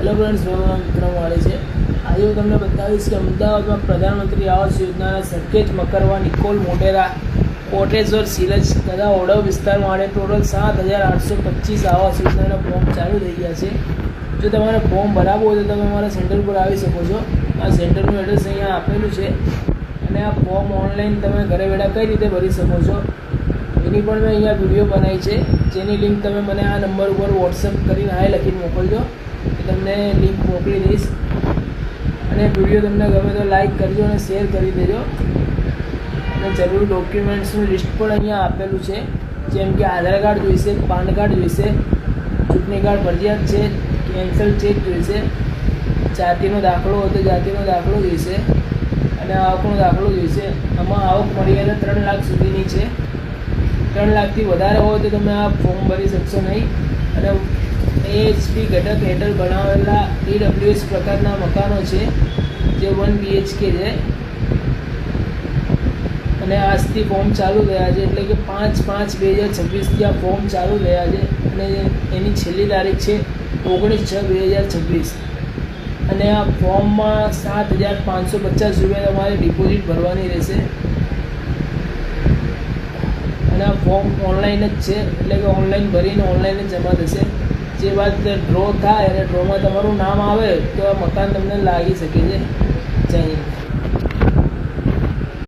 Hello friends, મારું નામ વિક્રમ વાળી છે. આજે હું તમને બતાવીશ કે અમદાવાદમાં પ્રધાનમંત્રી આવાસ યોજનાના સંકેત મકરવા, નિકોલ, મોટેરા, કોટેશ્વર, સિલજ તથા ઓડવ વિસ્તાર માટે ટોટલ 7,825 આવાસ યોજનાના ફોર્મ ચાલુ થઈ ગયા છે. જો તમારે ફોર્મ ભરાવવું હોય તો તમે અમારા સેન્ટર પર આવી શકો છો. આ સેન્ટરનું એડ્રેસ અહીંયા આપેલું છે અને આ ફોર્મ ઓનલાઈન તમે ઘરે બેઠા કઈ રીતે ભરી શકો છો એની પણ મેં અહીંયા વિડીયો બનાવી છે, જેની લિંક તમે મને આ નંબર ઉપર વોટ્સઅપ કરીને હાય લખીને મોકલજો. તમને લિંક મોકલી દઈશ અને વિડીયો તમને ગમે તો લાઈક કરજો અને શેર કરી દેજો. અને જરૂરી ડોક્યુમેન્ટ્સનું લિસ્ટ પણ અહીંયા આપેલું છે, જેમ કે આધાર કાર્ડ જોઈશે, પાન કાર્ડ જોઈશે, ચૂંટણી કાર્ડ ફરજિયાત છે, કેન્સલ ચેક જોઈશે, જાતિનો દાખલો હોય તો જાતિનો દાખલો જોઈશે અને આવકનો દાખલો જોઈશે. આમાં આવક મળી 3 લાખ સુધીની છે. 3 લાખથી વધારે હોય તો તમે આ ફોર્મ ભરી શકશો નહીં. અને AHP ઘટક હેઠળ બનાવેલા EWS પ્રકારના મકાનો છે, જે 1 BHK છે અને આજથી ફોર્મ ચાલુ થયા છે, એટલે કે 5/5/2026થી આ ફોર્મ ચાલુ થયા છે અને એની છેલ્લી તારીખ છે 19/6/2026. અને આ ફોર્મમાં 7,550 રૂપિયા તમારે ડિપોઝિટ ભરવાની રહેશે અને આ ફોર્મ ઓનલાઈન જ છે, એટલે કે ઓનલાઈન ભરીને ઓનલાઈન જ જમા થશે. જે બાદ ડ્રો થાય અને ડ્રોમાં તમારું નામ આવે તો આ મકાન તમને લાગી શકે છે. જય હિન્દ.